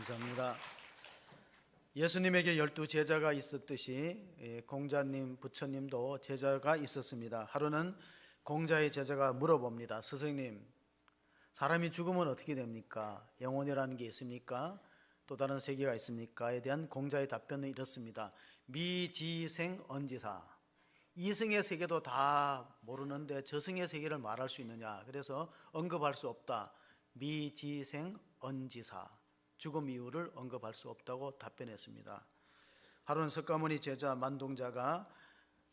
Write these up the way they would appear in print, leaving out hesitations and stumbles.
감사합니다. 예수님에게 12 제자가 있었듯이 공자님, 부처님도 제자가 있었습니다. 하루는 공자의 제자가 물어봅니다. 스승님, 사람이 죽으면 어떻게 됩니까? 영혼이라는 게 있습니까? 또 다른 세계가 있습니까?에 대한 공자의 답변은 이렇습니다. 미지생 언지사. 이승의 세계도 다 모르는데 저승의 세계를 말할 수 있느냐? 그래서 언급할 수 없다. 미지생 언지사. 죽음 이유를 언급할 수 없다고 답변했습니다. 하루는 석가모니 제자 만동자가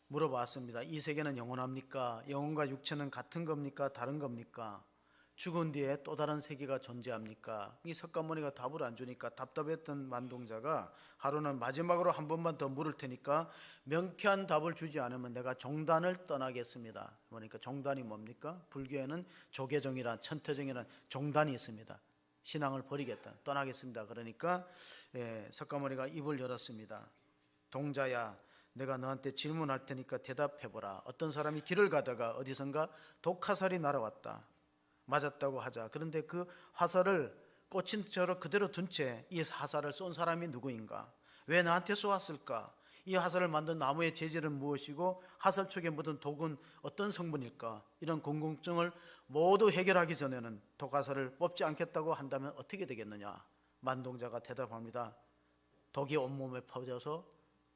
물어봤습니다. 이 세계는 영원합니까? 영혼과 육체는 같은 겁니까? 다른 겁니까? 죽은 뒤에 또 다른 세계가 존재합니까? 이 석가모니가 답을 안 주니까 답답했던 만동자가 하루는 마지막으로 한 번만 더 물을 테니까 명쾌한 답을 주지 않으면 내가 종단을 떠나겠습니다. 그러니까 종단이 뭡니까? 불교에는 조계종이란 천태종이란 종단이 있습니다. 신앙을 버리겠다, 떠나겠습니다. 그러니까 석가모니가 입을 열었습니다. 동자야, 내가 너한테 질문할 테니까 대답해보라. 어떤 사람이 길을 가다가 어디선가 독화살이 날아왔다. 맞았다고 하자. 그런데 그 화살을 꽂힌 채로 그대로 둔 채 이 화살을 쏜 사람이 누구인가? 왜 나한테 쏘았을까? 이 화살을 만든 나무의 재질은 무엇이고 화살촉에 묻은 독은 어떤 성분일까? 이런 궁금증을 모두 해결하기 전에는 독화살을 뽑지 않겠다고 한다면 어떻게 되겠느냐? 만동자가 대답합니다. 독이 온몸에 퍼져서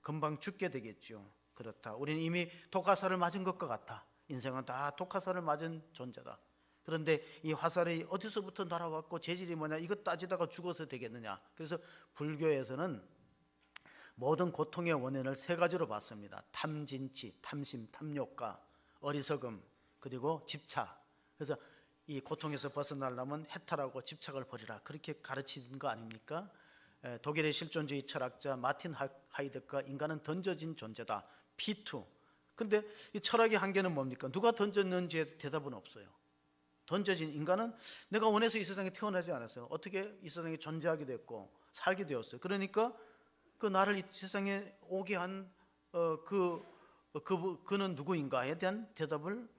금방 죽게 되겠죠. 그렇다. 우리는 이미 독화살을 맞은 것과 같아. 인생은 다 독화살을 맞은 존재다. 그런데 이 화살이 어디서부터 날아왔고 재질이 뭐냐, 이것 따지다가 죽어서 되겠느냐. 그래서 불교에서는 모든 고통의 원인을 세 가지로 봤습니다. 탐진치, 탐심, 탐욕과 어리석음, 그리고 집착. 그래서 이 고통에서 벗어나려면 해탈하고 집착을 버리라, 그렇게 가르치는 거 아닙니까? 독일의 실존주의 철학자 마틴 하이데거가 인간은 던져진 존재다, P2. 근데 이 철학의 한계는 뭡니까? 누가 던졌는지에 대답은 없어요. 던져진 인간은 내가 원해서 이 세상에 태어나지 않았어요. 어떻게 이 세상에 존재하게 됐고 살게 되었어요. 그러니까 그 나를 이 세상에 오게 한 그는 누구인가에 대한 대답을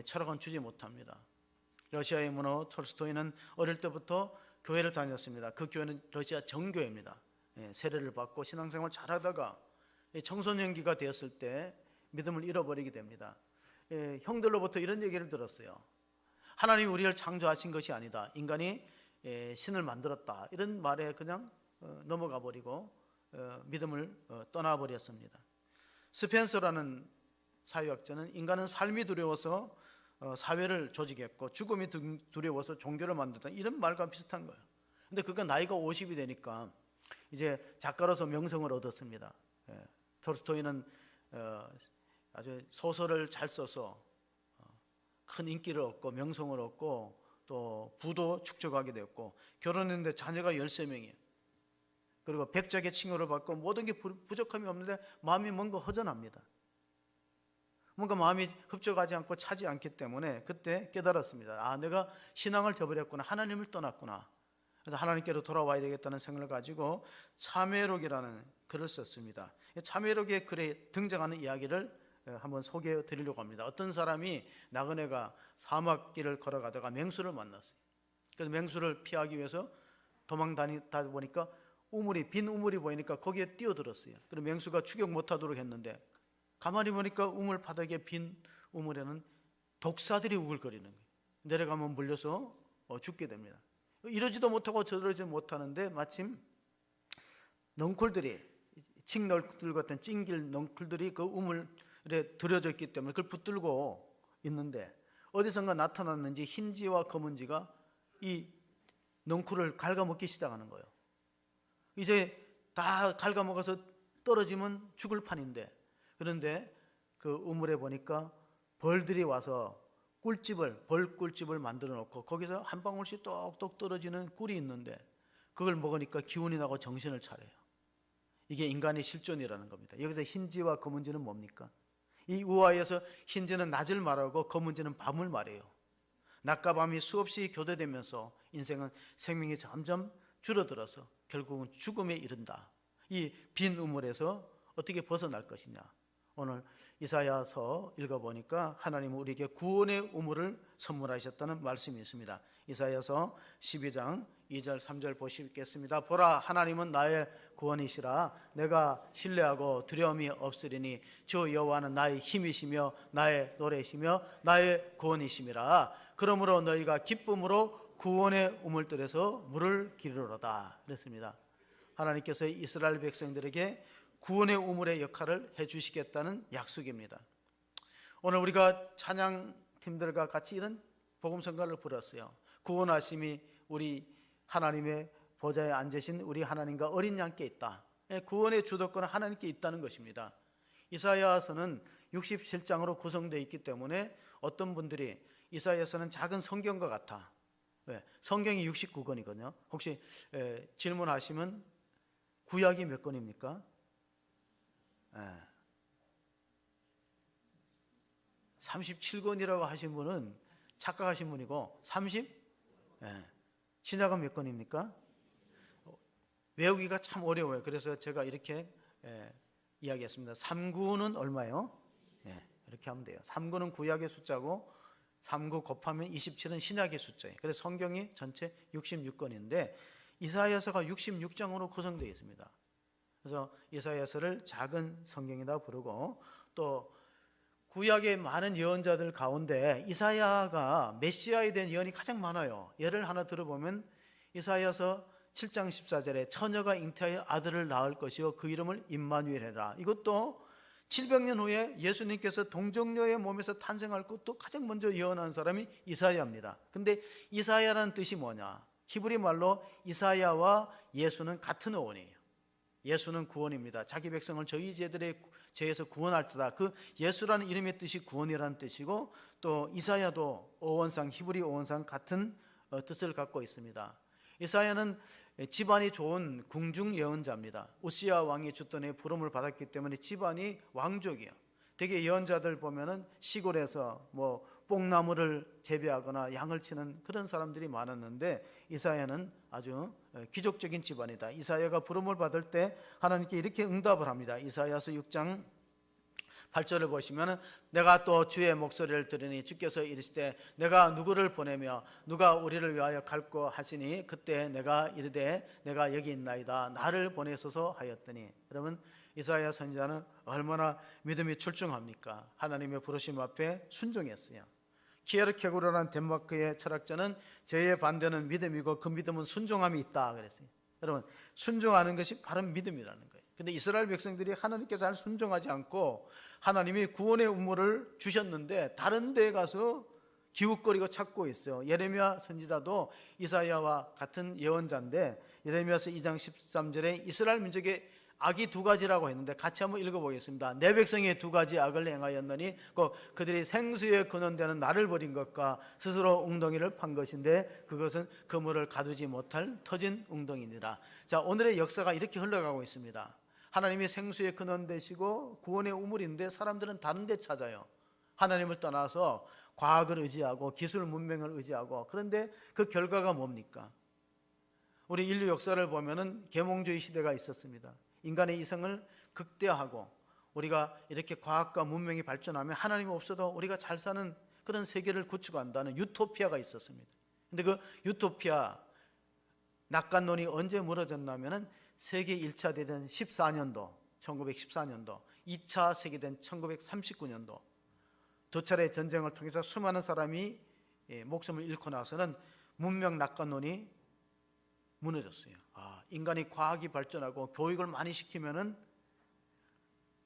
철학은 주지 못합니다. 러시아의 문호 톨스토이는 어릴 때부터 교회를 다녔습니다. 그 교회는 러시아 정교회입니다. 세례를 받고 신앙생활을 잘하다가 청소년기가 되었을 때 믿음을 잃어버리게 됩니다. 형들로부터 이런 얘기를 들었어요. 하나님이 우리를 창조하신 것이 아니다. 인간이 신을 만들었다. 이런 말에 그냥 넘어가 버리고 믿음을 떠나버렸습니다. 스펜서라는 사회학자는 인간은 삶이 두려워서 사회를 조직했고 죽음이 두려워서 종교를 만들었다, 이런 말과 비슷한 거예요. 근데 그가 나이가 50이 되니까 이제 작가로서 명성을 얻었습니다. 톨스토이는 아주 소설을 잘 써서 큰 인기를 얻고 명성을 얻고 또 부도 축적하게 되었고 결혼했는데 자녀가 13명이에요. 그리고 백작의 칭호를 받고 모든 게 부족함이 없는데 마음이 뭔가 허전합니다. 뭔가 마음이 흡족하지 않고 차지 않기 때문에 그때 깨달았습니다. 아, 내가 신앙을 저버렸구나. 하나님을 떠났구나. 그래서 하나님께로 돌아와야 되겠다는 생각을 가지고 참회록이라는 글을 썼습니다. 참회록의 글에 등장하는 이야기를 한번 소개해 드리려고 합니다. 어떤 사람이 나그네가 사막길을 걸어가다가 맹수를 만났어요. 그래서 맹수를 피하기 위해서 도망 다니다 보니까 빈 우물이 보이니까 거기에 뛰어들었어요. 그리고 맹수가 추격 못하도록 했는데 가만히 보니까 우물 바닥에 빈 우물에는 독사들이 우글거리는 거예요. 내려가면 물려서 죽게 됩니다. 이러지도 못하고 저러지도 못하는데 마침 넝쿨들이, 칡넝쿨 같은 찡길 넝쿨들이 그 우물에 들여져 있기 때문에 그걸 붙들고 있는데 어디선가 나타났는지 흰지와 검은지가 이 넝쿨을 갉아먹기 시작하는 거예요. 이제 다 갉아먹어서 떨어지면 죽을 판인데, 그런데 그 우물에 보니까 벌들이 와서 벌꿀집을 만들어 놓고 거기서 한 방울씩 똑똑 떨어지는 꿀이 있는데 그걸 먹으니까 기운이 나고 정신을 차려요. 이게 인간의 실존이라는 겁니다. 여기서 흰지와 검은지는 뭡니까? 이 우화에서 흰지는 낮을 말하고 검은지는 밤을 말해요. 낮과 밤이 수없이 교대되면서 인생은 생명이 점점 줄어들어서 결국은 죽음에 이른다. 이 빈 우물에서 어떻게 벗어날 것이냐. 오늘 이사야서 읽어보니까 하나님은 우리에게 구원의 우물을 선물하셨다는 말씀이 있습니다. 이사야서 12장 2절 3절 보시겠습니다. 보라, 하나님은 나의 구원이시라. 내가 신뢰하고 두려움이 없으리니 주 여호와는 나의 힘이시며 나의 노래시며 나의 구원이심이라. 그러므로 너희가 기쁨으로 구원의 우물들에서 물을 기르로다 그랬습니다. 하나님께서 이스라엘 백성들에게 구원의 우물의 역할을 해주시겠다는 약속입니다. 오늘 우리가 찬양팀들과 같이 이런 복음성가를 부렸어요. 구원하심이 우리 하나님의 보좌에 앉으신 우리 하나님과 어린 양께 있다. 구원의 주도권은 하나님께 있다는 것입니다. 이사야서는 67장으로 구성되어 있기 때문에 어떤 분들이 이사야서는 작은 성경과 같아. 왜? 성경이 69권이거든요. 혹시 질문하시면 구약이 몇 권입니까? 37권이라고 하신 분은 착각하신 분이고 30? 신약은 몇 권입니까? 외우기가 참 어려워요. 그래서 제가 이렇게 이야기했습니다. 3구는 얼마예요? 이렇게 하면 돼요. 3구는 구약의 숫자고 3구 곱하면 27은 신약의 숫자예요. 그래서 성경이 전체 66권인데 이사야서가 66장으로 구성되어 있습니다. 그래서 이사야서를 작은 성경이다 부르고, 또 구약의 많은 예언자들 가운데 이사야가 메시아에 대한 예언이 가장 많아요. 예를 하나 들어보면 이사야서 7장 14절에 처녀가 잉태하여 아들을 낳을 것이요 그 이름을 임마누엘 해라. 이것도 700년 후에 예수님께서 동정녀의 몸에서 탄생할 것도 가장 먼저 예언한 사람이 이사야입니다. 근데 이사야라는 뜻이 뭐냐? 히브리 말로 이사야와 예수는 같은 어원이에요. 예수는 구원입니다. 자기 백성을 저희 죄들의 죄에서 구원할 자다. 그 예수라는 이름의 뜻이 구원이라는 뜻이고, 또 이사야도 어원상 히브리 어원상 같은 뜻을 갖고 있습니다. 이사야는 집안이 좋은 궁중 예언자입니다. 우시야 왕이 죽던 해 부름을 받았기 때문에 집안이 왕족이에요. 되게 예언자들 보면은 시골에서 뭐 뽕나무를 재배하거나 양을 치는 그런 사람들이 많았는데 이사야는 아주 귀족적인 집안이다. 이사야가 부름을 받을 때 하나님께 이렇게 응답을 합니다. 이사야서 6장 8절을 보시면 내가 또 주의 목소리를 들으니 주께서 이르시되 내가 누구를 보내며 누가 우리를 위하여 갈고 하시니 그때 내가 이르되 내가 여기 있나이다 나를 보내소서 하였더니. 여러분, 이사야 선지자는 얼마나 믿음이 출중합니까? 하나님의 부르심 앞에 순종했어요. 키에르케고르라는 덴마크의 철학자는 죄의 반대는 믿음이고 그 믿음은 순종함이 있다 그랬어요. 여러분, 순종하는 것이 바른 믿음이라는 거예요. 근데 이스라엘 백성들이 하나님께 잘 순종하지 않고 하나님이 구원의 우물을 주셨는데 다른 데에 가서 기웃거리고 찾고 있어요. 예레미야 선지자도 이사야와 같은 예언자인데 예레미야서 2장 13절에 이스라엘 민족의 악이 두 가지라고 했는데 같이 한번 읽어보겠습니다. 내 백성이 두 가지 악을 행하였느니 그들이 생수에 근원되는 나를 버린 것과 스스로 웅덩이를 판 것인데 그것은 그물을 가두지 못할 터진 웅덩이니라. 자, 오늘의 역사가 이렇게 흘러가고 있습니다. 하나님이 생수에 근원되시고 구원의 우물인데 사람들은 다른 데 찾아요. 하나님을 떠나서 과학을 의지하고 기술 문명을 의지하고. 그런데 그 결과가 뭡니까? 우리 인류 역사를 보면은 계몽주의 시대가 있었습니다. 인간의 이성을 극대화하고 우리가 이렇게 과학과 문명이 발전하면 하나님 없어도 우리가 잘 사는 그런 세계를 구축한다는 유토피아가 있었습니다. 근데 그 유토피아 낙관론이 언제 무너졌냐면은 세계 1차 대전 14년도 1914년도 2차 세계대전 1939년도 두 차례 전쟁을 통해서 수많은 사람이 목숨을 잃고 나서는 문명 낙관론이 무너졌어요. 인간이 과학이 발전하고 교육을 많이 시키면은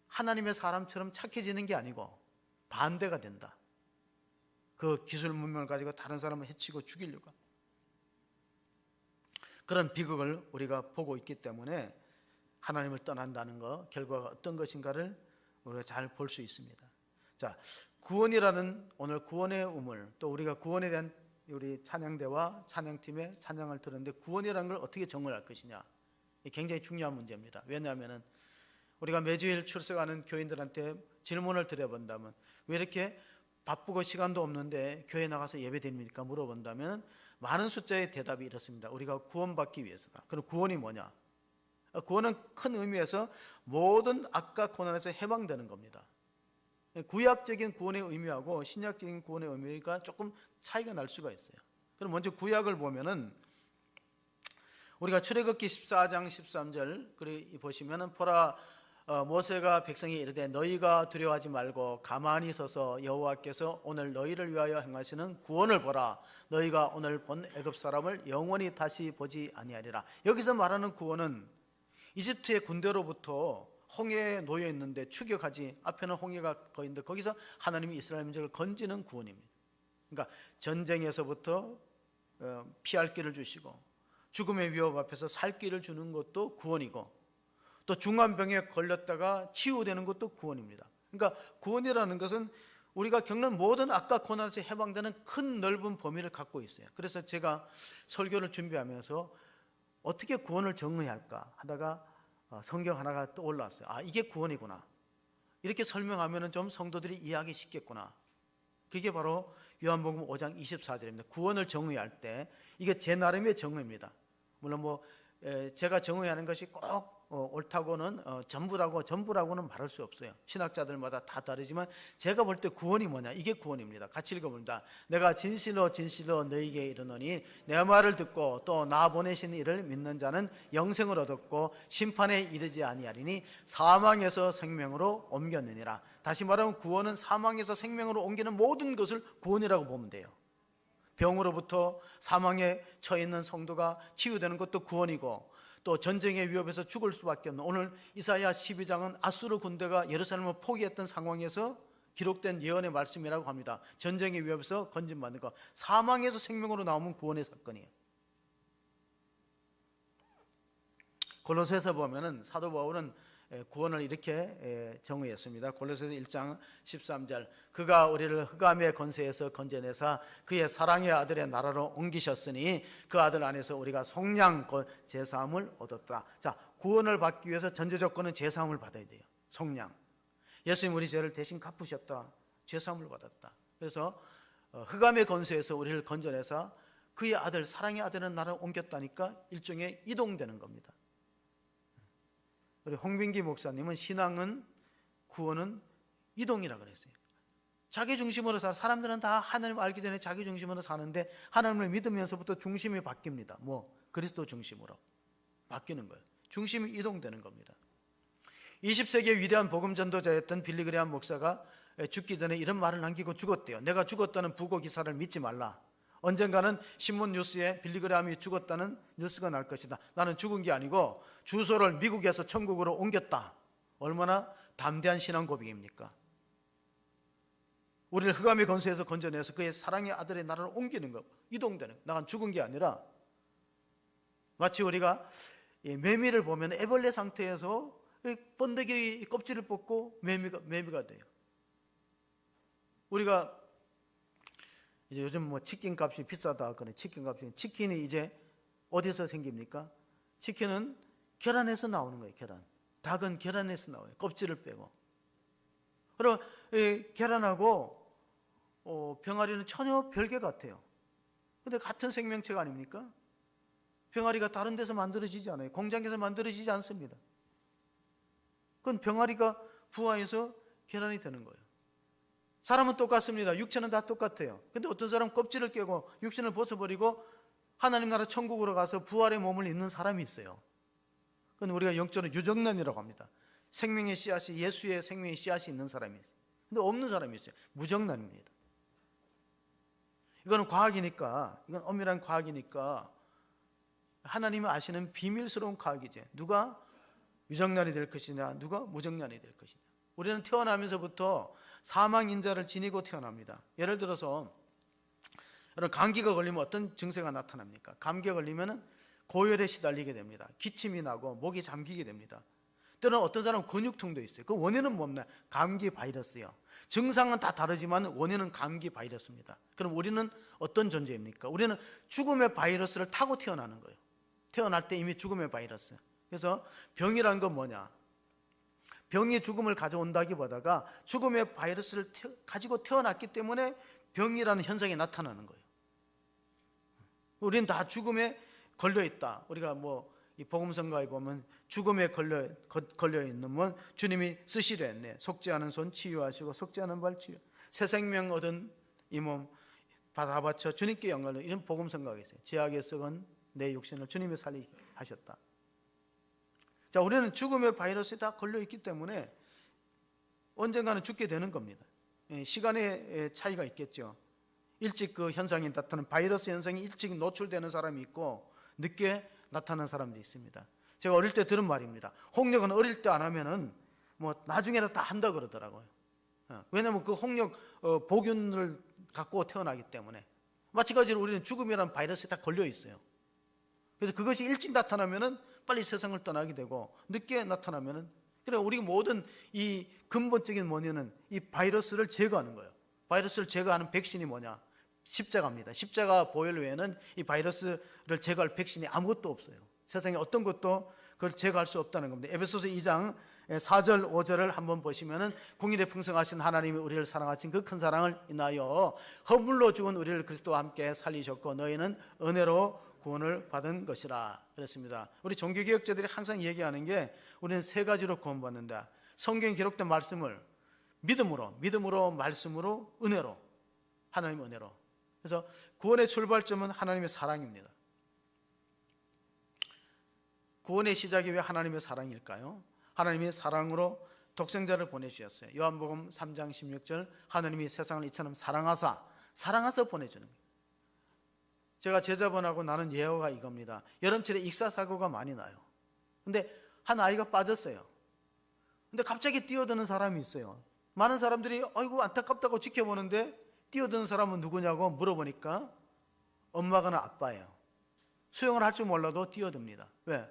하나님의 사람처럼 착해지는 게 아니고 반대가 된다. 그 기술 문명을 가지고 다른 사람을 해치고 죽이려고. 그런 비극을 우리가 보고 있기 때문에 하나님을 떠난다는 것, 결과가 어떤 것인가를 우리가 잘 볼 수 있습니다. 자, 구원이라는 오늘 구원의 우물, 또 우리가 구원에 대한 우리 찬양대와 찬양팀의 찬양을 들었는데 구원이라는 걸 어떻게 정의할 것이냐, 굉장히 중요한 문제입니다. 왜냐하면 우리가 매주일 출석하는 교인들한테 질문을 드려본다면 왜 이렇게 바쁘고 시간도 없는데 교회 나가서 예배드립니까? 물어본다면 많은 숫자의 대답이 이렇습니다. 우리가 구원받기 위해서다. 그럼 구원이 뭐냐? 구원은 큰 의미에서 모든 악과 고난에서 해방되는 겁니다. 구약적인 구원의 의미하고 신약적인 구원의 의미가 조금 차이가 날 수가 있어요. 그럼 먼저 구약을 보면은 우리가 출애굽기 14장 13절 그리 보시면은 보라 모세가 백성이 이르되 너희가 두려워하지 말고 가만히 서서 여호와께서 오늘 너희를 위하여 행하시는 구원을 보라. 너희가 오늘 본 애굽 사람을 영원히 다시 보지 아니하리라. 여기서 말하는 구원은 이집트의 군대로부터 홍해에 놓여 있는데 추격하지, 앞에는 홍해가 거인데 거기서 하나님이 이스라엘 민족을 건지는 구원입니다. 그러니까 전쟁에서부터 피할 길을 주시고 죽음의 위협 앞에서 살 길을 주는 것도 구원이고, 또 중한 병에 걸렸다가 치유되는 것도 구원입니다. 그러니까 구원이라는 것은 우리가 겪는 모든 악과 고난에서 해방되는 큰 넓은 범위를 갖고 있어요. 그래서 제가 설교를 준비하면서 어떻게 구원을 정의해야 할까 하다가 성경 하나가 떠올랐어요. 아, 이게 구원이구나. 이렇게 설명하면 좀 성도들이 이해하기 쉽겠구나. 그게 바로 요한복음 5장 24절입니다. 구원을 정의할 때 이게 제 나름의 정의입니다. 물론 제가 정의하는 것이 꼭 옳다고는 전부라고는 말할 수 없어요. 신학자들마다 다 다르지만 제가 볼 때 구원이 뭐냐, 이게 구원입니다. 같이 읽어봅니다. 내가 진실로 진실로 너희에게 이르노니 내 말을 듣고 또 나 보내신 이를 믿는 자는 영생을 얻었고 심판에 이르지 아니하리니 사망에서 생명으로 옮겼느니라. 다시 말하면 구원은 사망에서 생명으로 옮기는 모든 것을 구원이라고 보면 돼요. 병으로부터 사망에 처해 있는 성도가 치유되는 것도 구원이고, 또 전쟁의 위협에서 죽을 수밖에 없는, 오늘 이사야 12장은 아수르 군대가 예루살렘을 포기했던 상황에서 기록된 예언의 말씀이라고 합니다. 전쟁의 위협에서 건진받는 것, 사망에서 생명으로 나오면 구원의 사건이에요. 골로새서 보면은 사도 바울은 구원을 이렇게 정의했습니다. 골로새서 1장 13절, 그가 우리를 흑암의 권세에서 건져내사 그의 사랑의 아들의 나라로 옮기셨으니 그 아들 안에서 우리가 속량 제사함을 얻었다. 자, 구원을 받기 위해서 전제 조건은 제사함을 받아야 돼요. 속량. 예수님 우리 죄를 대신 갚으셨다. 제사함을 받았다. 그래서 흑암의 권세에서 우리를 건져내사 그의 아들, 사랑의 아들의 나라로 옮겼다니까 일종의 이동되는 겁니다. 우리 홍빈기 목사님은 신앙은, 구원은 이동이라고 그랬어요. 자기 중심으로 살아. 사람들은 다 하나님 알기 전에 자기 중심으로 사는데 하나님을 믿으면서부터 중심이 바뀝니다. 그리스도 중심으로 바뀌는 거예요. 중심이 이동되는 겁니다. 20세기의 위대한 복음 전도자였던 빌리 그레함 목사가 죽기 전에 이런 말을 남기고 죽었대요. 내가 죽었다는 부고 기사를 믿지 말라. 언젠가는 신문 뉴스에 빌리 그레함이 죽었다는 뉴스가 날 것이다. 나는 죽은 게 아니고 주소를 미국에서 천국으로 옮겼다. 얼마나 담대한 신앙 고백입니까? 우리를 흑암의 권세에서 건져내서 그의 사랑의 아들의 나라를 옮기는 것, 이동되는, 나는 죽은 게 아니라, 마치 우리가 매미를 보면 애벌레 상태에서 번데기 껍질을 뽑고 매미가 돼요. 우리가 이제 요즘 치킨 값이 비싸다 그래. 치킨이 이제 어디서 생깁니까? 치킨은 계란에서 나오는 거예요. 닭은 계란에서 나와요. 껍질을 빼고. 그럼 계란하고 병아리는 전혀 별개 같아요. 근데 같은 생명체가 아닙니까? 병아리가 다른 데서 만들어지지 않아요. 공장에서 만들어지지 않습니다. 그건 병아리가 부화해서 계란이 되는 거예요. 사람은 똑같습니다. 육체는 다 똑같아요. 근데 어떤 사람은 껍질을 깨고 육신을 벗어버리고 하나님 나라 천국으로 가서 부활의 몸을 입는 사람이 있어요. 그건 우리가 영적으로 유정란이라고 합니다. 생명의 씨앗이, 예수의 생명의 씨앗이 있는 사람이 있어요. 근데 없는 사람이 있어요. 무정란입니다. 이거는 과학이니까, 이건 엄밀한 과학이니까 하나님이 아시는 비밀스러운 과학이죠. 누가 유정란이 될 것이냐, 누가 무정란이 될 것이냐. 우리는 태어나면서부터 사망 인자를 지니고 태어납니다. 예를 들어서 여러분, 감기가 걸리면 어떤 증세가 나타납니까? 감기가 걸리면 고열에 시달리게 됩니다. 기침이 나고 목이 잠기게 됩니다. 때로는 어떤 사람은 근육통도 있어요. 그 원인은 뭡니까? 감기 바이러스요. 증상은 다 다르지만 원인은 감기 바이러스입니다. 그럼 우리는 어떤 존재입니까? 우리는 죽음의 바이러스를 타고 태어나는 거예요. 태어날 때 이미 죽음의 바이러스. 그래서 병이라는 건 뭐냐? 병이 죽음을 가져온다기보다가 죽음의 바이러스를 가지고 태어났기 때문에 병이라는 현상이 나타나는 거예요. 우리는 다 죽음에 걸려있다. 우리가 이 복음성가에 보면 죽음에 걸려있는 놈은 주님이 쓰시려 했네. 속지 않은 손 치유하시고 속지 않은 발 치유, 새 생명 얻은 이 몸 다 바쳐 주님께 영광을, 이런 복음성가가 있어요. 제약의 썩은 내 육신을 주님이 살리게 하셨다. 자, 우리는 죽음의 바이러스에 다 걸려있기 때문에 언젠가는 죽게 되는 겁니다. 시간의 차이가 있겠죠. 일찍 그 현상이 나타나는 바이러스 현상이 일찍 노출되는 사람이 있고 늦게 나타나는 사람도 있습니다. 제가 어릴 때 들은 말입니다. 홍역은 어릴 때 안 하면은 뭐 나중에는 다 한다 그러더라고요. 왜냐하면 그 홍역 보균을 갖고 태어나기 때문에. 마찬가지로 우리는 죽음이라는 바이러스에 다 걸려 있어요. 그래서 그것이 일찍 나타나면은 빨리 세상을 떠나게 되고 늦게 나타나면은, 그래 우리 모든 이 근본적인 원인은 이 바이러스를 제거하는 거예요. 바이러스를 제거하는 백신이 뭐냐? 십자가입니다. 십자가 보혈 외에는 이 바이러스를 제거할 백신이 아무것도 없어요. 세상에 어떤 것도 그걸 제거할 수 없다는 겁니다. 에베소서 2장 4절 5절을 한번 보시면은 공의에 풍성하신 하나님이 우리를 사랑하신 그 큰 사랑을 인하여 허물로 죽은 우리를 그리스도와 함께 살리셨고 너희는 은혜로 구원을 받은 것이라 그랬습니다. 우리 종교개혁자들이 항상 얘기하는 게 우리는 세 가지로 구원받는다. 성경에 기록된 말씀을 믿음으로 말씀으로 은혜로, 하나님 은혜로. 그래서 구원의 출발점은 하나님의 사랑입니다. 구원의 시작이 왜 하나님의 사랑일까요? 하나님이 사랑으로 독생자를 보내주셨어요. 요한복음 3장 16절 하나님이 세상을 이처럼 사랑하사 보내주는 거예요. 제가 제자분하고 나는 예화가 이겁니다. 여름철에 익사사고가 많이 나요. 근데 한 아이가 빠졌어요. 근데 갑자기 뛰어드는 사람이 있어요. 많은 사람들이 아이고 안타깝다고 지켜보는데 뛰어드는 사람은 누구냐고 물어보니까 엄마거나 아빠예요. 수영을 할 줄 몰라도 뛰어듭니다. 왜?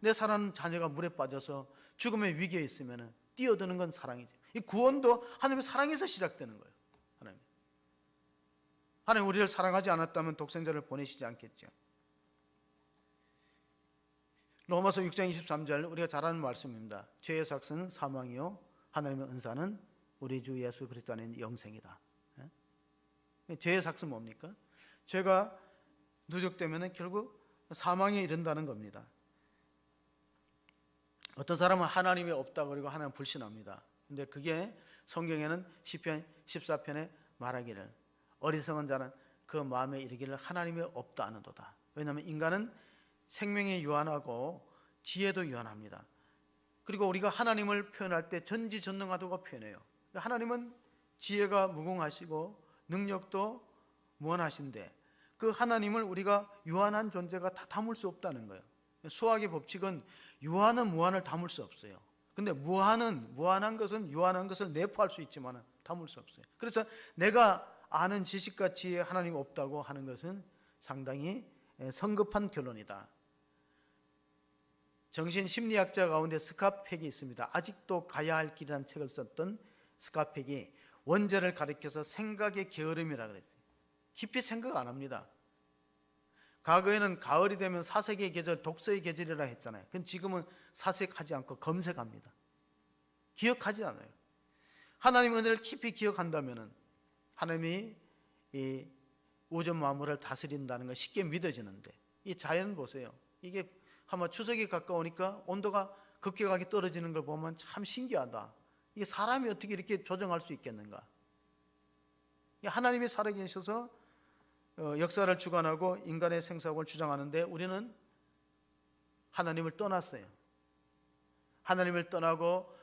내 사랑하는 자녀가 물에 빠져서 죽음의 위기에 있으면 뛰어드는 건 사랑이죠. 이 구원도 하나님의 사랑에서 시작되는 거예요. 하나님 우리를 사랑하지 않았다면 독생자를 보내시지 않겠죠. 로마서 6장 23절 우리가 잘 아는 말씀입니다. 죄의 삭은 사망이요 하나님의 은사는 우리 주 예수 그리스도 안에 있는 영생이다. 죄의 삭은 뭡니까? 죄가 누적되면 결국 사망에 이른다는 겁니다. 어떤 사람은 하나님이 없다 그리고 하나님 불신합니다. 근데 그게 성경에는 시편 14편에 말하기를 어리석은 자는 그 마음에 이르기를 하나님이 없다 하는도다. 왜냐하면 인간은 생명이 유한하고 지혜도 유한합니다. 그리고 우리가 하나님을 표현할 때 전지전능하다고 표현해요. 하나님은 지혜가 무궁하시고 능력도 무한하신데 그 하나님을 우리가 유한한 존재가 다 담을 수 없다는 거예요. 수학의 법칙은 유한은 무한을 담을 수 없어요. 근데 무한한 것은 유한한 것을 내포할 수 있지만 담을 수 없어요. 그래서 내가 아는 지식과 지혜에 하나님이 없다고 하는 것은 상당히 성급한 결론이다. 정신심리학자 가운데 스카펙이 있습니다. 아직도 가야 할 길이라는 책을 썼던 스카펙이 원죄를 가리켜서 생각의 게으름이라 그랬어요. 깊이 생각 안 합니다. 과거에는 가을이 되면 사색의 계절, 독서의 계절이라 했잖아요. 그건 지금은 사색하지 않고 검색합니다. 기억하지 않아요. 하나님의 은혜를 깊이 기억한다면 하나님이 이 우주 만물을 다스린다는 거 쉽게 믿어지는데 이 자연 보세요. 이게 아마 추석이 가까우니까 온도가 급격하게 떨어지는 걸 보면 참 신기하다. 이게 사람이 어떻게 이렇게 조정할 수 있겠는가? 하나님이 살아계셔서 역사를 주관하고 인간의 생사력을 주장하는데 우리는 하나님을 떠났어요. 하나님을 떠나고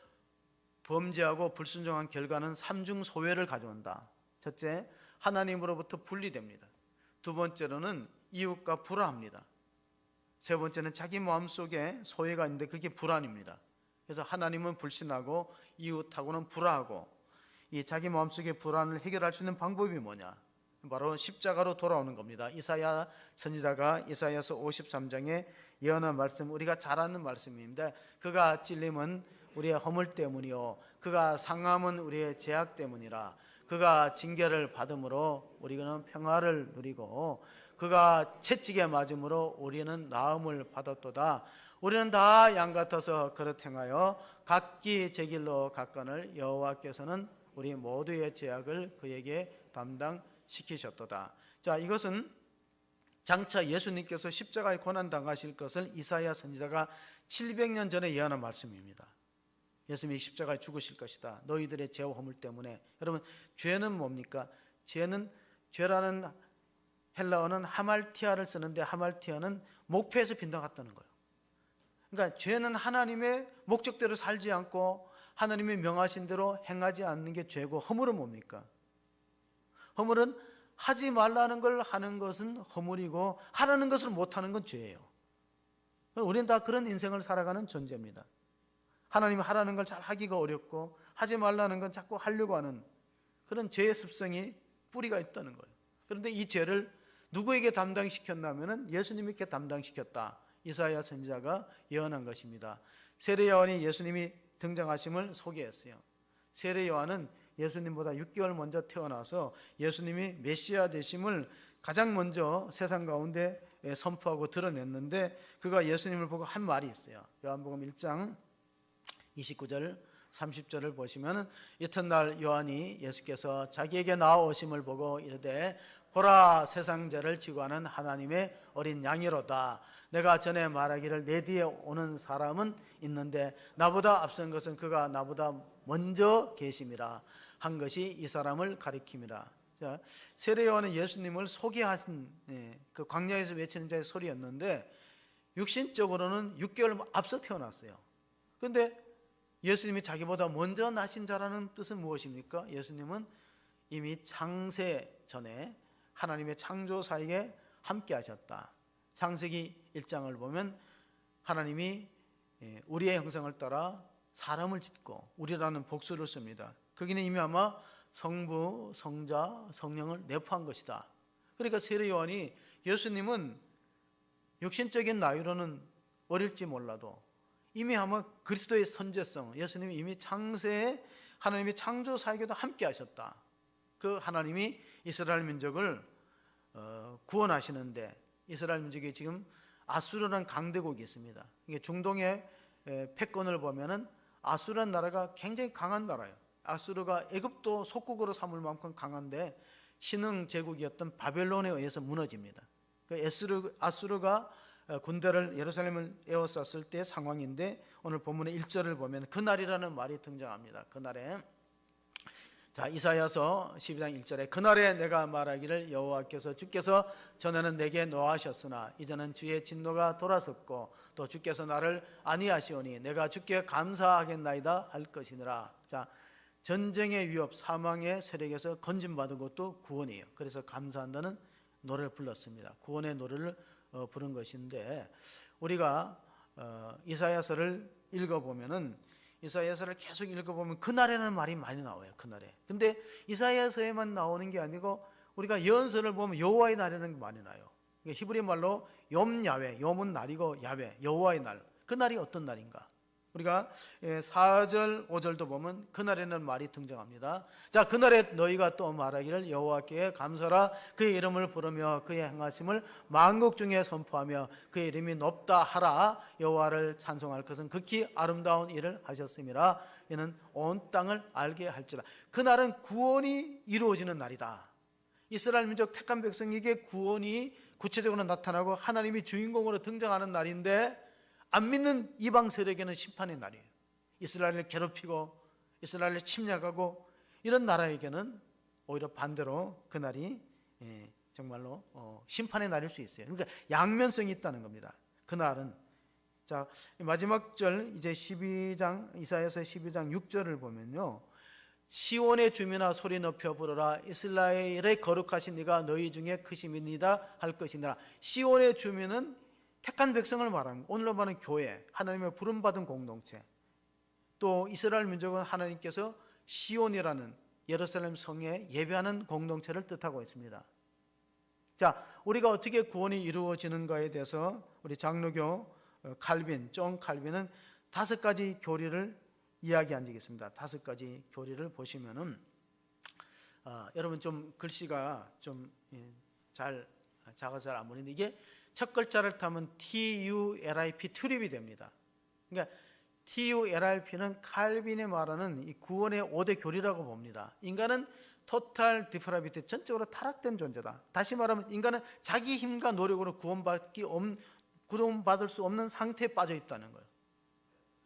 범죄하고 불순종한 결과는 삼중소외를 가져온다. 첫째, 하나님으로부터 분리됩니다. 두 번째로는 이웃과 불화합니다. 세 번째는 자기 마음속에 소외가 있는데 그게 불안입니다. 그래서 하나님은 불신하고 이웃하고는 불화하고 이 자기 마음속의 불안을 해결할 수 있는 방법이 뭐냐? 바로 십자가로 돌아오는 겁니다. 이사야 선지자가 이사야서 53장에 예언한 말씀, 우리가 잘 아는 말씀입니다. 그가 찔림은 우리의 허물 때문이요 그가 상함은 우리의 죄악 때문이라. 그가 징계를 받음으로 우리는 평화를 누리고 그가 채찍에 맞음으로 우리는 나음을 받았도다. 우리는 다 양 같아서 그릇 행하여 각기 제 길로 갔거늘 여호와께서는 우리 모두의 죄악을 그에게 담당시키셨도다. 자, 이것은 장차 예수님께서 십자가에 고난당하실 것을 이사야 선지자가 700년 전에 예언한 말씀입니다. 예수님이 십자가에 죽으실 것이다. 너희들의 죄와 허물 때문에. 여러분, 죄는 뭡니까? 죄라는 헬라어는 하말티아를 쓰는데 하말티아는 목표에서 빗나갔다는 거예요. 그러니까 죄는 하나님의 목적대로 살지 않고 하나님의 명하신 대로 행하지 않는 게 죄고, 허물은 뭡니까? 허물은 하지 말라는 걸 하는 것은 허물이고 하라는 것을 못하는 건 죄예요. 우리는 다 그런 인생을 살아가는 존재입니다. 하나님이 하라는 걸 잘 하기가 어렵고 하지 말라는 건 자꾸 하려고 하는 그런 죄의 습성이 뿌리가 있다는 거예요. 그런데 이 죄를 누구에게 담당시켰냐면은 예수님께 담당시켰다. 이사야 선지자가 예언한 것입니다. 세례 요한이 예수님이 등장하심을 소개했어요. 세례 요한은 예수님보다 6개월 먼저 태어나서 예수님이 메시아 되심을 가장 먼저 세상 가운데 선포하고 드러냈는데, 그가 예수님을 보고 한 말이 있어요. 요한복음 1장 29절 30절을 보시면, 이튿날 요한이 예수께서 자기에게 나오심을 보고 이르되 보라, 세상 죄를 지고 하는 하나님의 어린 양이로다. 내가 전에 말하기를 내 뒤에 오는 사람은 있는데 나보다 앞선 것은 그가 나보다 먼저 계심이라 한 것이 이 사람을 가리킴이라. 자, 세례 요한은 예수님을 소개하신 그 광야에서 외치는 자의 소리였는데, 육신적으로는 6개월 앞서 태어났어요. 그런데 예수님이 자기보다 먼저 나신 자라는 뜻은 무엇입니까? 예수님은 이미 창세 전에 하나님의 창조 사이에 함께 하셨다. 창세기 1장을 보면 하나님이 우리의 형상을 따라 사람을 짓고 우리라는 복수를 씁니다. 거기는 이미 아마 성부, 성자, 성령을 내포한 것이다. 그러니까 세례 요한이 예수님은 육신적인 나이로는 어릴지 몰라도 이미 아마 그리스도의 선제성, 예수님이 이미 창세에 하나님의 창조 사역에도 함께 하셨다. 그 하나님이 이스라엘 민족을 구원하시는데, 이스라엘 민족이 지금 아수르라는 강대국이 있습니다. 이게 중동의 패권을 보면은 아수르라는 나라가 굉장히 강한 나라예요. 아수르가 애굽도 속국으로 삼을 만큼 강한데 신흥 제국이었던 바벨론에 의해서 무너집니다. 아수르가 군대를 예루살렘을 에워쌌을 때의 상황인데, 오늘 본문의 1절을 보면 그날이라는 말이 등장합니다. 그날에, 자, 이사야서 12장 1절에 그날에 내가 말하기를 여호와께서 주께서 전에는 내게 노하셨으나 이제는 주의 진노가 돌아섰고 또 주께서 나를 아니하시오니 내가 주께 감사하겠나이다 할 것이니라. 자, 전쟁의 위협, 사망의 세력에서 건진받은 것도 구원이에요. 그래서 감사한다는 노래를 불렀습니다. 구원의 노래를 부른 것인데, 우리가 이사야서를 읽어보면은, 이사야서를 계속 읽어보면 그날에는 말이 많이 나와요. 그날에. 근데 이사야서에만 나오는 게 아니고 우리가 예언서를 보면 여호와의 날이라는 게 많이 나요. 히브리 말로 염 야훼, 염은 날이고 야훼, 여호와의 날. 그 날이 어떤 날인가? 우리가 4절 5절도 보면 그날에는 말이 등장합니다. 자, 그날에 너희가 또 말하기를 여호와께 감사라, 그의 이름을 부르며 그의 행하심을 만국 중에 선포하며 그의 이름이 높다 하라. 여호와를 찬송할 것은 극히 아름다운 일을 하셨음이라. 이는 온 땅을 알게 할지라. 그날은 구원이 이루어지는 날이다. 이스라엘 민족 택한 백성에게 구원이 구체적으로 나타나고 하나님이 주인공으로 등장하는 날인데, 안 믿는 이방 세력에는 심판의 날이에요. 이스라엘을 괴롭히고 이스라엘을 침략하고 이런 나라에게는 오히려 반대로 그날이 정말로 심판의 날일 수 있어요. 그러니까 양면성이 있다는 겁니다. 그날은, 자, 마지막 절 이제 12장 이사야서 12장 6절을 보면요, 시온의 주민아 소리 높여 부르라, 이스라엘의 거룩하신 이가 너희 중에 크심이니이다 할 것이니라. 시온의 주민은 택한 백성을 말하는, 오늘로 말하는 교회, 하나님의 부름받은 공동체. 또 이스라엘 민족은 하나님께서 시온이라는 예루살렘 성에 예배하는 공동체를 뜻하고 있습니다. 자, 우리가 어떻게 구원이 이루어지는가에 대해서 우리 장로교 칼빈, 존 칼빈은 5가지 교리를 이야기한 적이 있습니다. 5가지 교리를 보시면은 여러분 좀 글씨가 좀 작아서 잘 안 보이는데, 이게 첫 글자를 타면 TULIP, 튜립이 됩니다. 그러니까 TULIP는 칼빈이 말하는 이 구원의 5대 교리라고 봅니다. 인간은 토탈 디프라비티, 전적으로 타락된 존재다. 다시 말하면 인간은 자기 힘과 노력으로 구원받을 수 없는 상태에 빠져 있다는 거예요.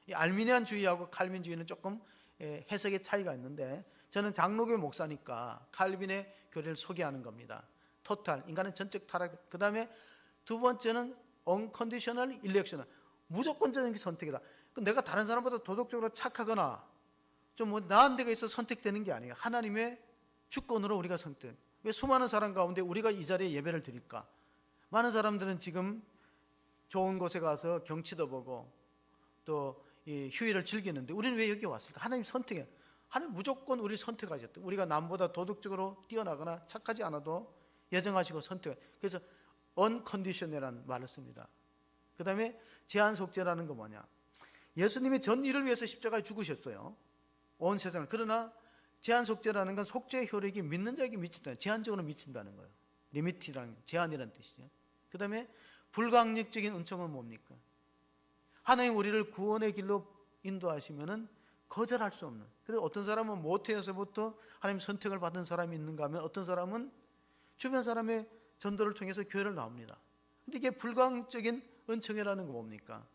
이 알미니안주의하고 칼빈주의는 조금 해석의 차이가 있는데, 저는 장로교 목사니까 칼빈의 교리를 소개하는 겁니다. 토탈, 인간의 전적 타락. 그 다음에 두 번째는 unconditional election, 무조건적인 선택이다. 내가 다른 사람보다 도덕적으로 착하거나 좀 뭐 나은 데가 있어 선택되는 게 아니에요. 하나님의 주권으로 우리가 선택. 왜 수많은 사람 가운데 우리가 이 자리에 예배를 드릴까? 많은 사람들은 지금 좋은 곳에 가서 경치도 보고 또 휴일을 즐기는데 우리는 왜 여기 왔을까? 하나님 선택해. 하나님 무조건 우리를 선택하셨다. 우리가 남보다 도덕적으로 뛰어나거나 착하지 않아도 예정하시고 선택. 그래서 unconditional이라는 말을 씁니다. 그 다음에 제한 속죄라는 건 뭐냐? 예수님이 전 일을 위해서 십자가에 죽으셨어요. 온 세상을. 그러나 제한 속죄라는 건 속죄의 효력이 믿는 자에게 미친다. 제한적으로 미친다는 거예요. 리미티라는 제한이라는 뜻이죠. 그 다음에 불강력적인 은총은 뭡니까? 하나님 우리를 구원의 길로 인도하시면은 거절할 수 없는. 그래서 어떤 사람은 모태에서부터 하나님 선택을 받은 사람이 있는가 하면 어떤 사람은 주변 사람의 전도를 통해서 교회를 나옵니다. 근데 이게 불강적인 은총이라는 건 뭡니까?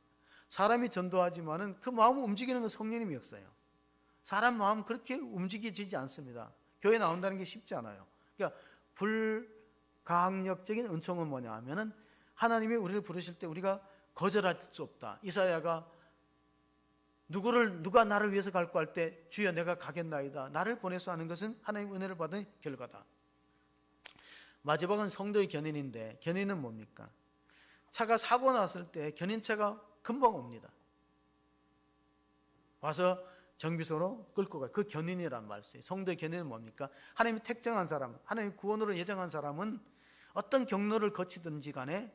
사람이 전도하지만은 그 마음을 움직이는 건 성령님이 역사예요. 사람 마음 그렇게 움직이지 않습니다. 교회 나온다는 게 쉽지 않아요. 그러니까 불강력적인 은총은 뭐냐 하면은 하나님이 우리를 부르실 때 우리가 거절할 수 없다. 이사야가 누가 나를 위해서 갈고 할 때 주여 내가 가겠나이다. 나를 보내서 하는 것은 하나님의 은혜를 받은 결과다. 마지막은 성도의 견인인데 견인은 뭡니까? 차가 사고 났을 때 견인차가 금방 옵니다. 와서 정비소로 끌고 가요. 그 견인이란 말 써요. 성도의 견인은 뭡니까? 하나님이 택정한 사람, 하나님 구원으로 예정한 사람은 어떤 경로를 거치든지 간에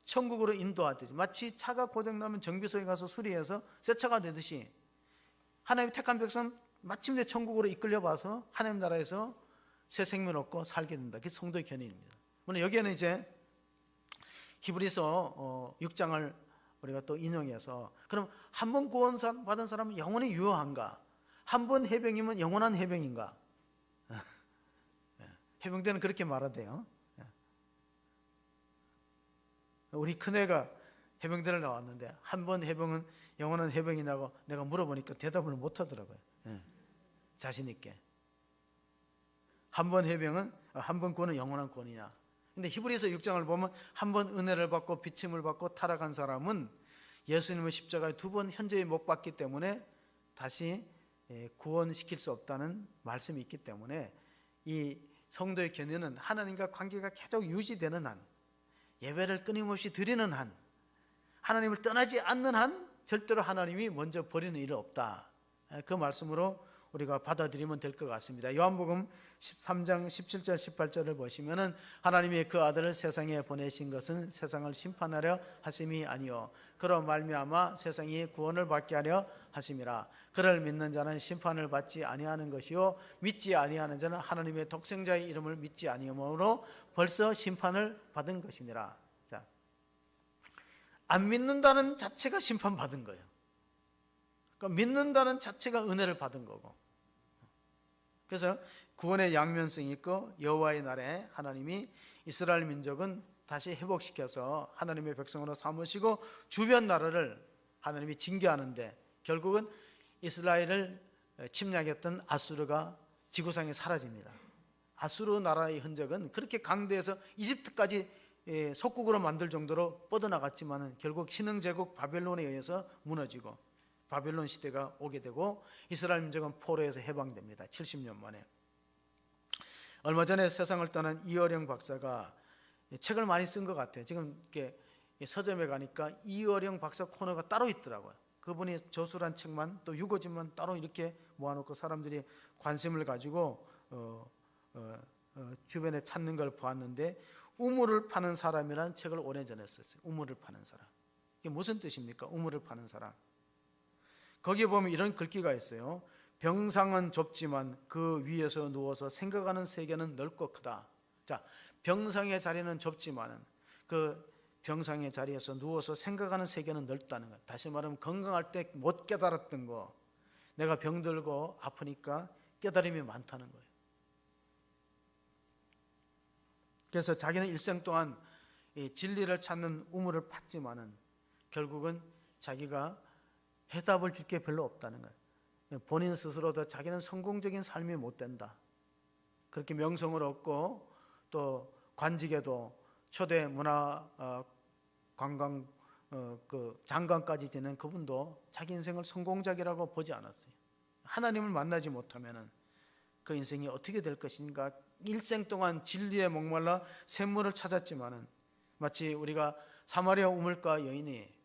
천국으로 인도하듯이 마치 차가 고장나면 정비소에 가서 수리해서 새 차가 되듯이 하나님 택한 백성 마침내 천국으로 이끌려 봐서 하나님 나라에서 새 생명 얻고 살게 된다. 그게 성도의 견인입니다. 물론 여기에는 이제 히브리서 6장을 우리가 또 인용해서 그럼 한 번 구원 받은 사람은 영원히 유효한가? 한 번 해병이면 영원한 해병인가? 해병대는 그렇게 말하대요. 우리 큰애가 해병대를 나왔는데 한 번 해병은 영원한 해병이냐고 내가 물어보니까 대답을 못 하더라고요. 자신 있게. 한 번 해병은 한 번 구원은 영원한 구원이냐? 근데 히브리서 6장을 보면 한 번 은혜를 받고 비침을 받고 타락한 사람은 예수님의 십자가에 두 번 현저히 못 받기 때문에 다시 구원시킬 수 없다는 말씀이 있기 때문에 이 성도의 견인은 하나님과 관계가 계속 유지되는 한, 예배를 끊임없이 드리는 한, 하나님을 떠나지 않는 한 절대로 하나님이 먼저 버리는 일은 없다. 그 말씀으로 우리가 받아들이면 될 것 같습니다. 요한복음 13장 17절 18절을 보시면은 하나님이 그 아들을 세상에 보내신 것은 세상을 심판하려 하심이 아니요 그로 말미암아 세상이 구원을 받게 하려 하심이라. 그를 믿는 자는 심판을 받지 아니하는 것이요 믿지 아니하는 자는 하나님의 독생자의 이름을 믿지 아니하므로 벌써 심판을 받은 것이니라. 자, 안 믿는다는 자체가 심판받은 거예요. 그러니까 믿는다는 자체가 은혜를 받은 거고. 그래서 구원의 양면성이 있고 여호와의 날에 하나님이 이스라엘 민족은 다시 회복시켜서 하나님의 백성으로 삼으시고 주변 나라를 하나님이 징계하는데 결국은 이스라엘을 침략했던 아수르가 지구상에 사라집니다. 아수르 나라의 흔적은 그렇게 강대해서 이집트까지 속국으로 만들 정도로 뻗어나갔지만 결국 신흥제국 바벨론에 의해서 무너지고 바벨론 시대가 오게 되고 이스라엘 민족은 포로에서 해방됩니다. 70년 만에. 얼마 전에 세상을 떠난 이어령 박사가 책을 많이 쓴 것 같아요. 지금 이렇게 서점에 가니까 이어령 박사 코너가 따로 있더라고요. 그분이 저술한 책만 또 유고집만 따로 이렇게 모아놓고 사람들이 관심을 가지고 주변에 찾는 걸 보았는데 우물을 파는 사람이라는 책을 오래전에 썼어요. 우물을 파는 사람. 이게 무슨 뜻입니까? 우물을 파는 사람. 거기에 보면 이런 글귀가 있어요. 병상은 좁지만 그 위에서 누워서 생각하는 세계는 넓고 크다. 자, 병상의 자리는 좁지만은 그 병상의 자리에서 누워서 생각하는 세계는 넓다는 것. 다시 말하면 건강할 때 못 깨달았던 거, 내가 병들고 아프니까 깨달음이 많다는 거예요. 그래서 자기는 일생 동안 이 진리를 찾는 우물을 팠지만은 결국은 자기가 해답을 줄 게 별로 없다는 거예요. 본인 스스로도 자기는 성공적인 삶이 못 된다. 그렇게 명성을 얻고 또 관직에도 초대 문화 관광 그 장관까지 되는 그분도 자기 인생을 성공작이라고 보지 않았어요. 하나님을 만나지 못하면은 그 인생이 어떻게 될 것인가. 일생 동안 진리에 목말라 샘물을 찾았지만은 마치 우리가 사마리아 우물가 여인이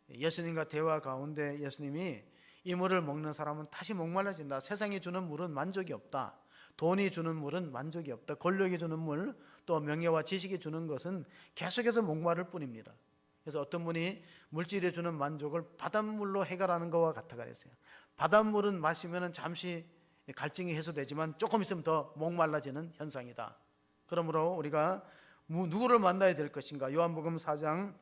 예수님과 대화 가운데 예수님이 이 물을 먹는 사람은 다시 목말라진다. 세상이 주는 물은 만족이 없다. 돈이 주는 물은 만족이 없다. 권력이 주는 물, 또 명예와 지식이 주는 것은 계속해서 목마를 뿐입니다. 그래서 어떤 분이 물질이 주는 만족을 바닷물로 해결하는 것과 같아 그랬어요. 바닷물은 마시면 잠시 갈증이 해소되지만 조금 있으면 더 목말라지는 현상이다. 그러므로 우리가 누구를 만나야 될 것인가. 요한복음 4장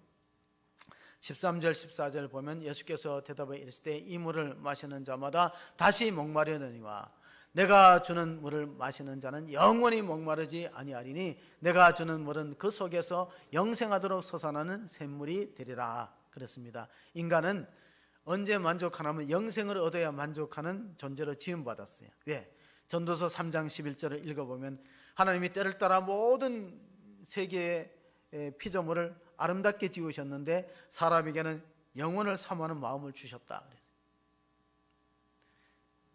13절 14절 보면 예수께서 대답하여 이르시되 이 물을 마시는 자마다 다시 목마르느니와 내가 주는 물을 마시는 자는 영원히 목마르지 아니하리니 내가 주는 물은 그 속에서 영생하도록 솟아나는 샘물이 되리라. 그렇습니다. 인간은 언제 만족하냐면 영생을 얻어야 만족하는 존재로 지음받았어요. 왜? 전도서 3장 11절을 읽어보면 하나님이 때를 따라 모든 세계의 피조물을 아름답게 지으셨는데 사람에게는 영혼을 사모하는 마음을 주셨다.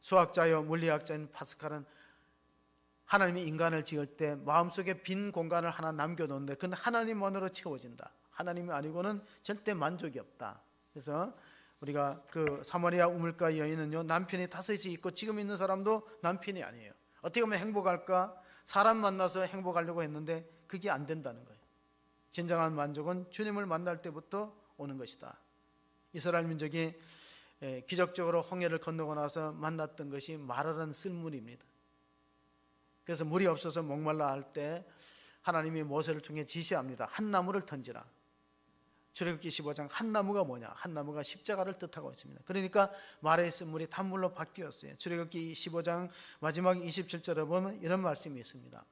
수학자요 물리학자인 파스칼은 하나님이 인간을 지을 때 마음속에 빈 공간을 하나 남겨놓는데 그건 하나님만으로 채워진다. 하나님이 아니고는 절대 만족이 없다. 그래서 우리가 그 사마리아 우물가 여인은요, 남편이 5이 있고 지금 있는 사람도 남편이 아니에요. 어떻게 하면 행복할까? 사람 만나서 행복하려고 했는데 그게 안 된다는 거예요. 진정한 만족은 주님을 만날 때부터 오는 것이다. 이스라엘 민족이 기적적으로 홍해를 건너고 나서 만났던 것이 마르는 쓸물입니다. 그래서 물이 없어서 목말라 할 때 하나님이 모세를 통해 지시합니다. 한 나무를 던지라. 출애굽기 15장 한 나무가 뭐냐? 한 나무가 십자가를 뜻하고 있습니다. 그러니까 말에 있은 물이 단물로 바뀌었어요. 출애굽기 15장 마지막 27절에 보면 이런 말씀이 있습니다.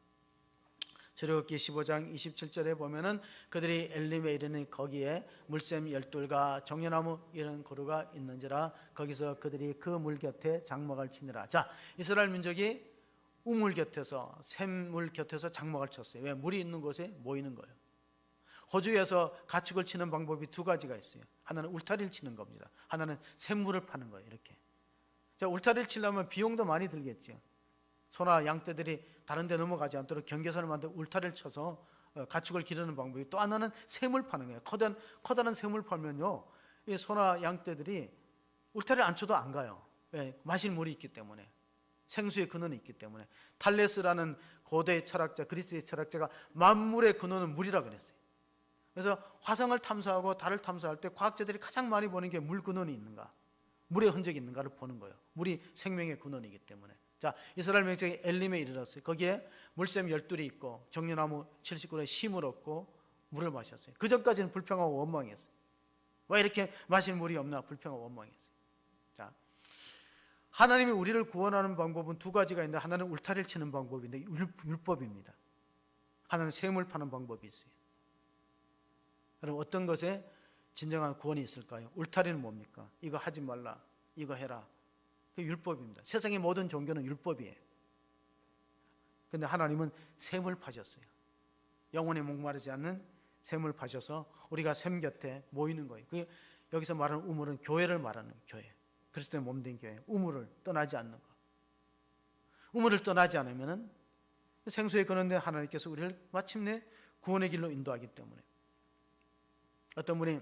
출애굽기 15장 27절에 보면은 그들이 엘림에 이르니 거기에 물샘 12과 정려나무 이런 고루가 있는지라 거기서 그들이 그 물 곁에 장막을 치니라. 자, 이스라엘 민족이 우물 곁에서 샘물 곁에서 장막을 쳤어요. 왜? 물이 있는 곳에 모이는 거예요. 호주에서 가축을 치는 방법이 2가지가 있어요. 하나는 울타리를 치는 겁니다. 하나는 샘물을 파는 거예요. 이렇게. 자, 울타리를 치려면 비용도 많이 들겠죠. 소나 양떼들이 다른 데 넘어가지 않도록 경계선을 만들어 울타리를 쳐서 가축을 기르는 방법이, 또 하나는 샘을 파는 거예요. 커다란 샘을 팔면요, 이 소나 양떼들이 울타리를 안 쳐도 안 가요. 왜? 마실 물이 있기 때문에, 생수의 근원이 있기 때문에. 탈레스라는 고대 철학자, 그리스의 철학자가 만물의 근원은 물이라 그랬어요. 그래서 화성을 탐사하고 달을 탐사할 때 과학자들이 가장 많이 보는 게 물 근원이 있는가, 물의 흔적이 있는가를 보는 거예요. 물이 생명의 근원이기 때문에. 자, 이스라엘 민족이 엘림에 이르렀어요. 거기에 물샘 12이 있고 정려나무 79에 심을 얻고 물을 마셨어요. 그 전까지는 불평하고 원망했어요. 왜 이렇게 마실 물이 없나 불평하고 원망했어요. 자, 하나님이 우리를 구원하는 방법은 2가지가 있는데, 하나는 울타리를 치는 방법인데 율법입니다. 하나는 샘을 파는 방법이 있어요. 그럼 어떤 것에 진정한 구원이 있을까요? 울타리는 뭡니까? 이거 하지 말라, 이거 해라. 그 율법입니다. 세상의 모든 종교는 율법이에요. 그런데 하나님은 샘을 파셨어요. 영원히 목마르지 않는 샘을 파셔서 우리가 샘 곁에 모이는 거예요. 그게 여기서 말하는 우물은 교회를 말하는 교회. 그리스도의 몸된 교회. 우물을 떠나지 않는 것. 우물을 떠나지 않으면은 생수의 근원된 하나님께서 우리를 마침내 구원의 길로 인도하기 때문에. 어떤 분이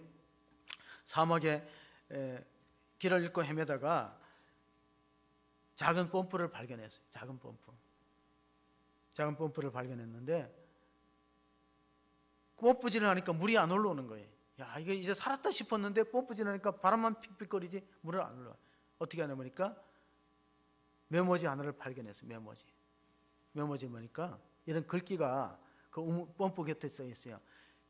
사막에 길을 잃고 헤매다가 작은 펌프를 발견했어요. 작은 펌프를 발견했는데 펌프질을 하니까 물이 안 올라오는 거예요. 야, 이게 이제 살았다 싶었는데 펌프질을 하니까 바람만 픽픽거리지 물을 안 올라와요. 어떻게 하냐 보니까 메모지 하나를 발견했어요. 메모지 보니까 이런 글귀가 그 펌프 곁에 써 있어요.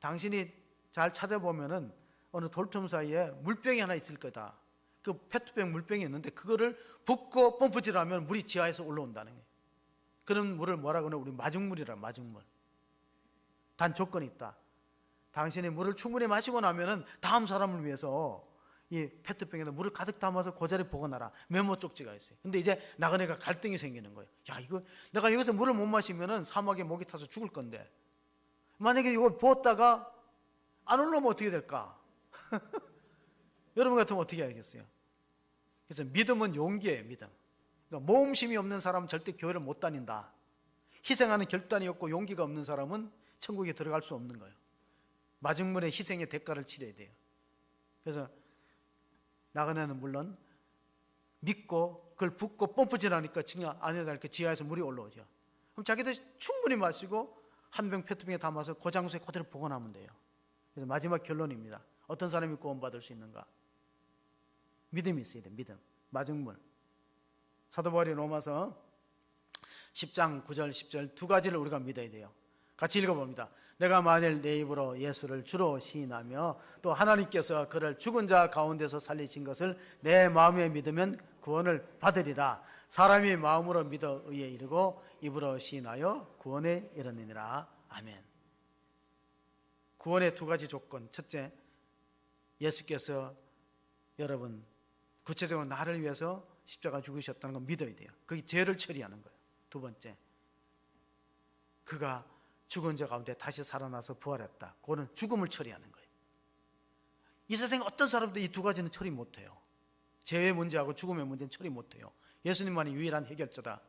당신이 잘 찾아보면은 어느 돌틈 사이에 물병이 하나 있을 거다. 그 페트병 물병이 있는데 그거를 붓고 펌프질하면 물이 지하에서 올라온다는 거예요. 그런 물을 뭐라고 하냐? 우리 마중물이라. 마중물. 단 조건이 있다. 당신이 물을 충분히 마시고 나면은 다음 사람을 위해서 이 페트병에다 물을 가득 담아서 그 자리에 보관하라. 메모 쪽지가 있어요. 근데 이제 나그네가 갈등이 생기는 거예요. 야, 이거 내가 여기서 물을 못 마시면은 사막에 목이 타서 죽을 건데 만약에 이거 부었다가 안 올라오면 어떻게 될까? 여러분 같으면 어떻게 하겠어요? 그래서 믿음은 용기예요. 믿음. 그러니까 모험심이 없는 사람은 절대 교회를 못 다닌다. 희생하는 결단이 없고 용기가 없는 사람은 천국에 들어갈 수 없는 거예요. 마중물의 희생의 대가를 치러야 돼요. 그래서 나그네는 물론 믿고 그걸 붓고 펌프질하니까 지하 안에다 이렇게 지하에서 물이 올라오죠. 그럼 자기들 충분히 마시고 한 병 페트병에 담아서 그 장소에 그대로 보관하면 돼요. 그래서 마지막 결론입니다. 어떤 사람이 구원받을 수 있는가? 믿음이 있어야 돼. 믿음. 마중물. 사도 바울이 로마서 10장 9절 10절 두 가지를 우리가 믿어야 돼요. 같이 읽어봅니다. 내가 만일 내 입으로 예수를 주로 시인하며 또 하나님께서 그를 죽은 자 가운데서 살리신 것을 내 마음에 믿으면 구원을 받으리라. 사람이 마음으로 믿어 의에 이르고 입으로 시인하여 구원에 이르느니라. 아멘. 구원의 두 가지 조건. 첫째, 예수께서 여러분 구체적으로 나를 위해서 십자가 죽으셨다는 걸 믿어야 돼요. 그게 죄를 처리하는 거예요. 두 번째, 그가 죽은 자 가운데 다시 살아나서 부활했다. 그거는 죽음을 처리하는 거예요. 이 세상에 어떤 사람도 이 두 가지는 처리 못해요. 죄의 문제하고 죽음의 문제는 처리 못해요. 예수님만이 유일한 해결자다.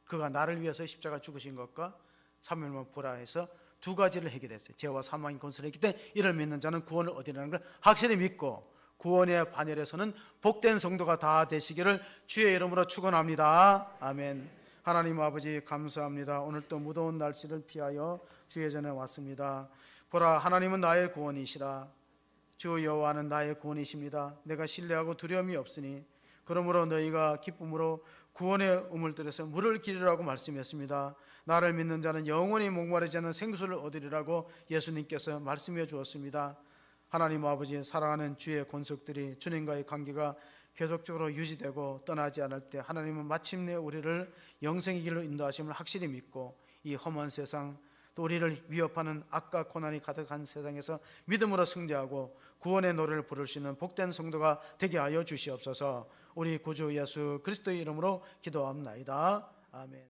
그가 나를 위해서 십자가 죽으신 것과 3일 만에 부활해서 두 가지를 해결했어요. 죄와 사망이 건설했기 때문에 이를 믿는 자는 구원을 얻으리라는 걸 확실히 믿고 구원의 반열에서는 복된 성도가 다 되시기를 주의 이름으로 축원합니다. 아멘. 하나님 아버지 감사합니다. 오늘 또 무더운 날씨를 피하여 주의 전에 왔습니다. 보라, 하나님은 나의 구원이시라. 주 여호와는 나의 구원이십니다. 내가 신뢰하고 두려움이 없으니 그러므로 너희가 기쁨으로 구원의 우물들에서 물을 기르라고 말씀했습니다. 나를 믿는 자는 영원히 목마르지 않는 생수를 얻으리라고 예수님께서 말씀해 주었습니다. 하나님 아버지, 사랑하는 주의 권속들이 주님과의 관계가 계속적으로 유지되고 떠나지 않을 때 하나님은 마침내 우리를 영생의 길로 인도하심을 확실히 믿고 이 험한 세상 또 우리를 위협하는 악과 고난이 가득한 세상에서 믿음으로 승리하고 구원의 노래를 부를 수 있는 복된 성도가 되게 하여 주시옵소서. 우리 구주 예수 그리스도의 이름으로 기도합나이다. 아멘.